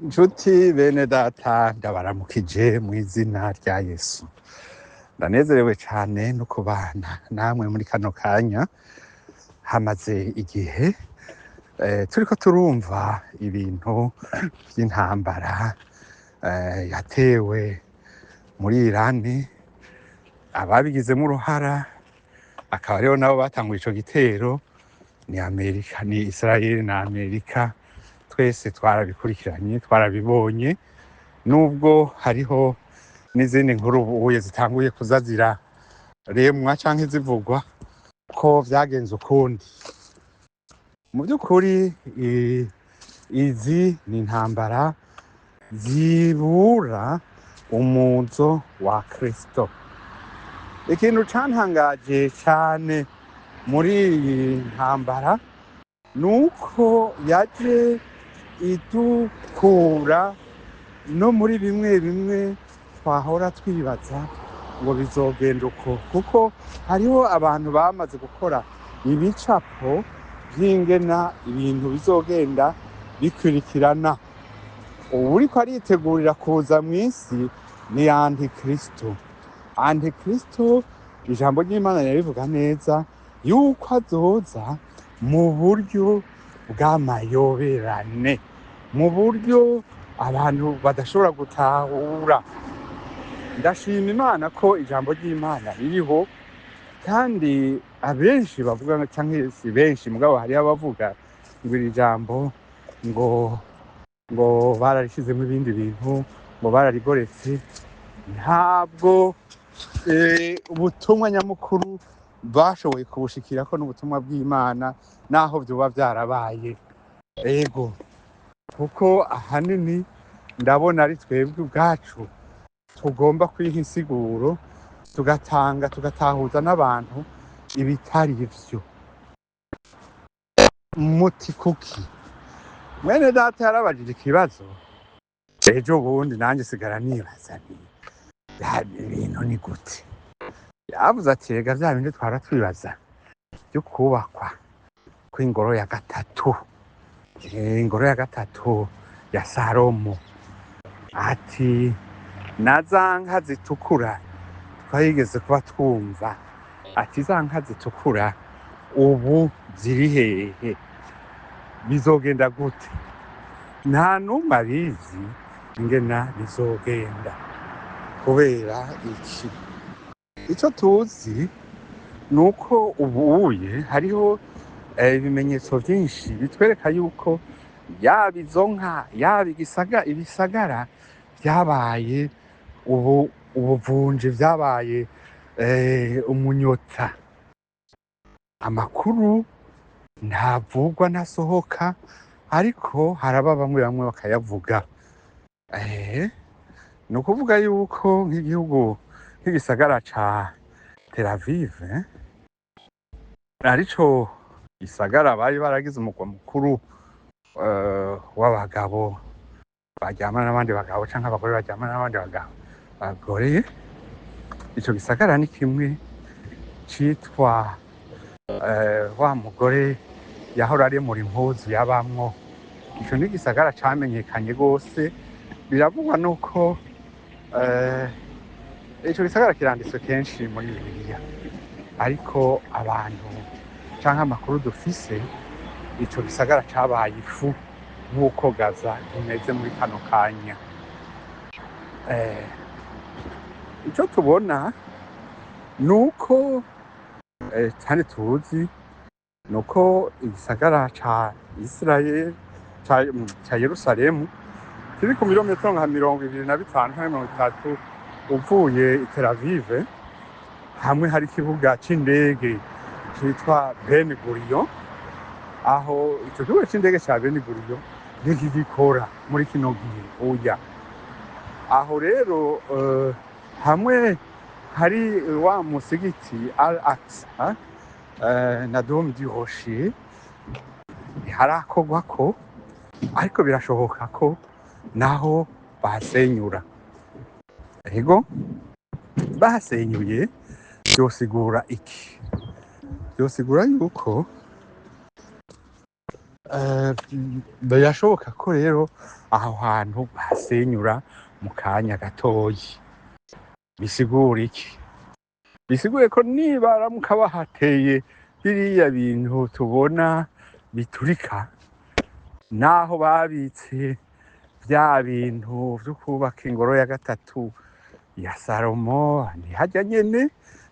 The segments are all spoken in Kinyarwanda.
Nshuti bene data ndabaramukije mu izina rya Yesu. Ndanezerewe cyane no kubana namwe muri kano kanya. Hamaze igihe turiko turumva ibintu by'intambara yatewe muri Irani, ababigizemo uruhara akaba ariho nabo batanguye ico gitero ni Amerika, ni Israel na Amerika. Twese twarabikurikiranye, twarabibonye, nubwo hariho n'izindi nkuru ubuye zitanguye kuza ziraremwa canke zivugwa ko vyagenze ukundi. Mu by'ukuri izi ni intambara zibura umuzo wa Kristo. Ikintu cantangaje cane muri iyi ntambara nuko yaje idukura no muri bimwe bimwe twahora twibaza ngo bizogenda uko, kuko hariho abantu bamaze gukora ibicapo vy'ingena ibintu bizogenda bikurikirana. Ubu uriko aritegurira kuza mw'isi ni Antikristo. Antikristo ijambo ry'Imana rirabivuga neza yuko azoza mu buryo bw'amayoberane, mu buryo abantu badashobora gutahura. Ndashima Imana ko ijambo ry'Imana ririho, kandi abenshi bavuga canke si benshi mugabo hariho abavuga ngo iri jambo ngo bararishizemo ibindi bintu, ngo bararigoretse. Ntabwo ubutumwa nyamukuru bashoboye kubushikirako n'ubutumwa bw'Imana, naho vyoba vyarabaye. Ego, kuko ahanini ndabona ari twebwe ubwacu tugomba kwiha insiguro, tugatahuza n'abantu ibitari ivyo. Muti kuki? Mwene data yarabajije ikibazo ejo bundi, nanjye sigara nibaza nti ibintu ni gute? Yavuze ati rega vya bindi twara twibaza byo kubakwa kw'ingoro ya gatatu, ingoro ya gatatu ya Salomo. Ati na za nka zitukura twayigeze kuba twumva, ati za nka zitukura ubu ziri hehe? Bizogenda gute? Nta numwe abizi ingena bizogenda. Kubera iki? Ico tuzi nuko ubuye hariho ibimenyetso vyinshi bitwereka yuko yaba izo nka, yaba ibisagara vyabaye ubuvunje, vyabaye umunyota. Amakuru ntavugwa, ntasohoka, ariko haraba bamwe bamwe bakayavuga. Ni ukuvuga yuko nk'igihugu nk'igisagara ca Tel Aviv arico gisagara bari baragize umugwa mukuru w'abagabo baryamana n'abandi bagabo canke abagore baryamana n'abandi bagore. Ico gisagara ni kimwe citwa wa mugore yahora aremura impuzu yabamwo. Ico ni gisagara camenyekanye gose, biravugwa nuko ico gisagara kiranditswe kenshi muri Bibiliya, ariko abantu canke amakuru dufise, ico gisagara cabaye ifu nk'uko Gaza imeze muri kano kanya. Ico tubona nuko kandi tuzi nuko igisagara ca Israel ca Yerusalemu kiri ku mirometero nka 25 canke 30 uvuye i Tel Aviv, hamwe hari ikibuga c'indege citwa Ben Gurion. Aho ico kibuga c'indege ca Ben Gurion ntigikora muri kino gihe oya. Aho rero hamwe hari wa musigiti Al-Aqsa na Dome du Rocher harakorwako, ariko birashoboka ko naho basenyura. Ego, basenyuye vyosigura iki? Vyosigura yuko birashoboka ko rero aho hantu bahasenyura mu kanya gatoyi. Bisigura iki? Bisiguye ko nibaramuka bahateye biriya bintu tubona biturika, naho babitse bya bintu vyo kubaka ingoro ya gatatu ya Salomo, ni harya nyene,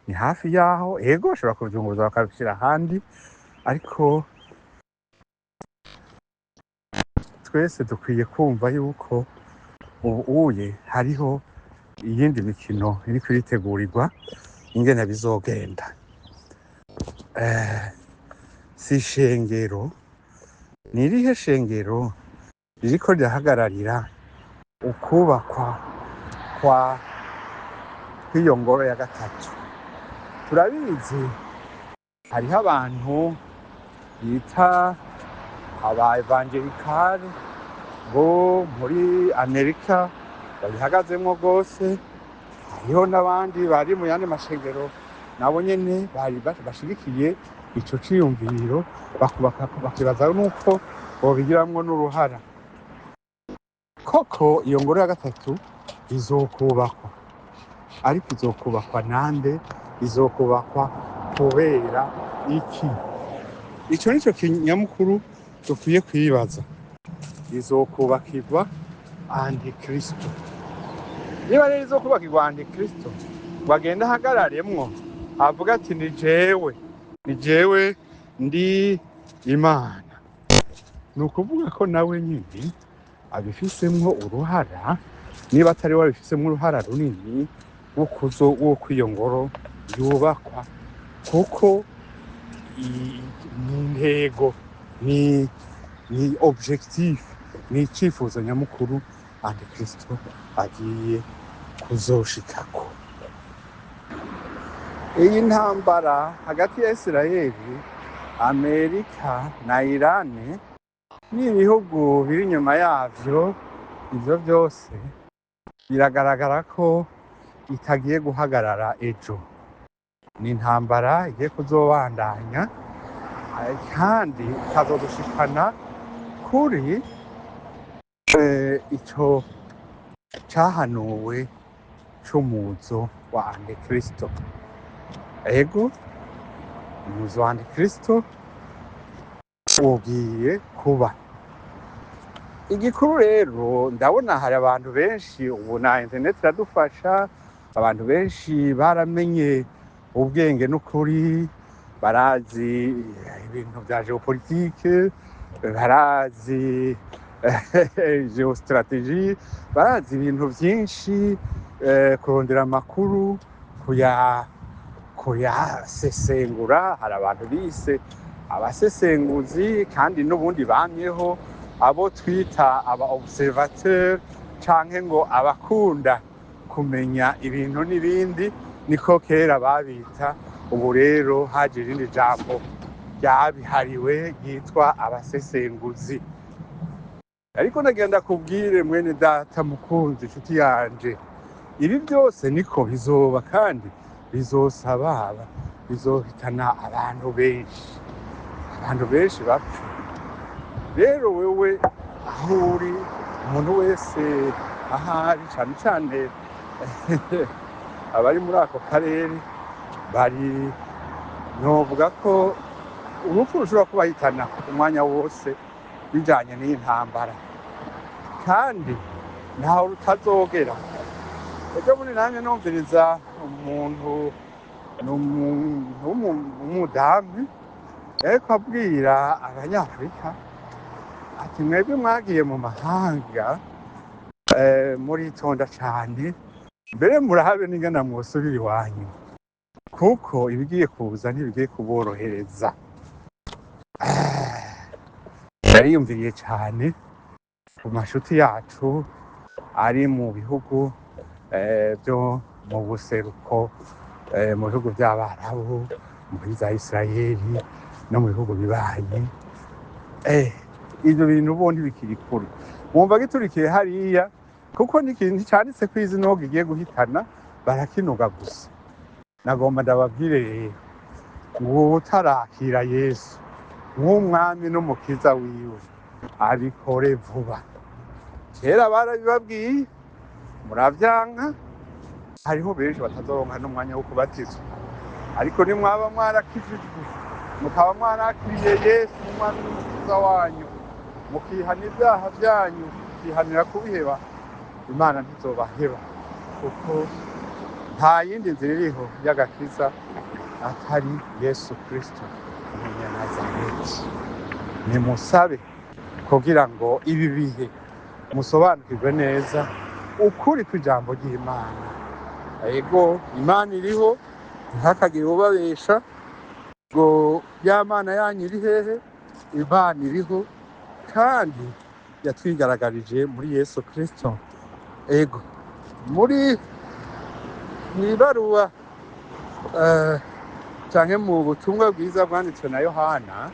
ni hafi yaho. Ego bashobora kuvyunguruza bakabishira ahandi, ariko twese dukwiye kumva yuko ubuye hariho iyindi mikino iriko iritegurirwa ingene bizogenda. Si ishengero, ni irihe shengero ririko rirahagararira ukubakwa kw'iyo ngoro ya gatatu? Turabizi hariho abantu bita aba evangelikale bo muri Amerika babihagazemwo rwose. Hariho n'abandi bari mu yandi mashengero nabo nyene bari bashigikiye ico ciyumviro, bakibaza nuko bobigiramwo n'uruhara. Koko iyo ngoro ya gatatu izokubakwa, ariko izokubakwa nande? Izokubakwa kubera iki? Ico nico kinyamukuru dukwiye kwibaza. Izokubakirwa Antikristo. Niba rero izokubakirwa Antikristo, bagenda ahagararemwo avuga ati ni jewe ndi Imana, ni ukuvuga ko nawe nyine abifisemwo uruhara, niba atari we abifisemwo uruhara runini wo iyo ngoro yubakwa, kuko ni intego, ni objectif, ni icifuzo nyamukuru Antikristo agiye kuzoshikako. Iyi ntambara hagati ya Isirayeli, Amerika na Irani n'ibihugu biri inyuma yavyo, ivyo vyose biragaragara ko itagiye guhagarara ejo. Ni intambara igiye kuzobandanya, kandi ikazodushikana kuri ico cahanuwe c'umuzo wa Antikristo. Ego umuzo wa Antikristo ugiye kuba. Igikuru rero, ndabona hari abantu benshi, ubu na internet iradufasha, abantu benshi baramenye ubwenge n'ukuri, barazi ibintu vya geopolitike, barazi geostrategie, barazi ibintu vyinshi, kurondera amakuru, kuyasesengura. Hari abantu bise abasesenguzi, kandi n'ubundi bamyeho abo twita aba observateur, canke ngo abakunda kumenya ibintu n'ibindi, niko kera babita. Ubu rero haje irindi jambo ryabihariwe ryitwa abasesenguzi. Ariko nagenda kubwire mwene data mukunzi, inshuti yanje, ibi byose niko bizoba, kandi bizohitana abantu benshi bapfa. Rero wewe aho uri, umuntu wese ahari, cane cane abari muri ako karere, bari novuga ko urupfu rushobora kubahitana umwanya wose bijanye n'iyi ntambara, kandi ntaho rutazogera. Ejo bundi nanjye numviriza umuntu w'umudamu yariko abwira abanyafurika ati, mwebwe mwagiye mu mahanga muritonda cane, mbere murabe n'ingana mwosubira iwanyu, kuko ibigiye kuza ntibigiye kuborohereza. Yariyumviriye cane ku mashuti yacu ari mu bihugu byo mu buseruko, mu bihugu by'Abarabu, muri za Isirayeli no mu bihugu bibanyi. Ivyo bintu bo ntibikiri kure, mwumva giturikiye hariya, kuko n'ikintu canditse ko izi noga igiye guhitana, barakinoga gusa. Nagomba ndababwire rero, ngo utarakira Yesu nk'umwami n'umukiza wiwe, abikore vuba. Kera barabibabwiye muravyanka, hariho benshi batazoronka n'umwanya wo kubatizwa, ariko nimwaba mwarakijijwe mukaba mwarakiriye Yesu umwami n'umukiza wanyu, mukihana ibyaha byanyu, mukihanira kubiheba, Imana ntizobaheba, kuko nta yindi nzira iriho y'agakiza atari Yesu Kristo umunyanazareti. Nimusabe kugira ngo ibi bihe musobanukirwe neza ukuri kw'ijambo ry'Imana. Ego Imana iriho, ntihakagire ubabesha ngo ya Mana yanyu iri hehe. Imana iriho kandi yatwigaragarije muri Yesu Kristo. Ego muri mw'ibaruwa canke mu butumwa bwiza bwanditswe na Yohana,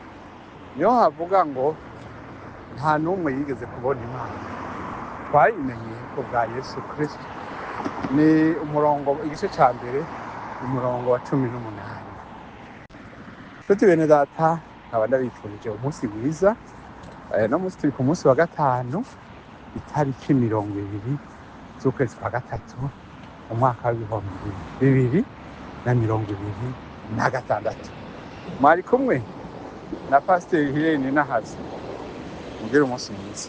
niho havuga ngo nta n'umwe yigeze kubona Imana, twayimenye ko bwa Yesu Kristo. Ni umurongo, igice ca mbere, umurongo wa 18. Tuti bene data, nkaba ndabifurije umunsi mwiza. No munsi turi ku munsi wa gatanu, itariki 20 z'ukwezi kwa gatatu, umwaka w'ibihumbi 2026. Mwari kumwe na Pasiteri Hirene Nahazi. Mugire umunsi mwiza.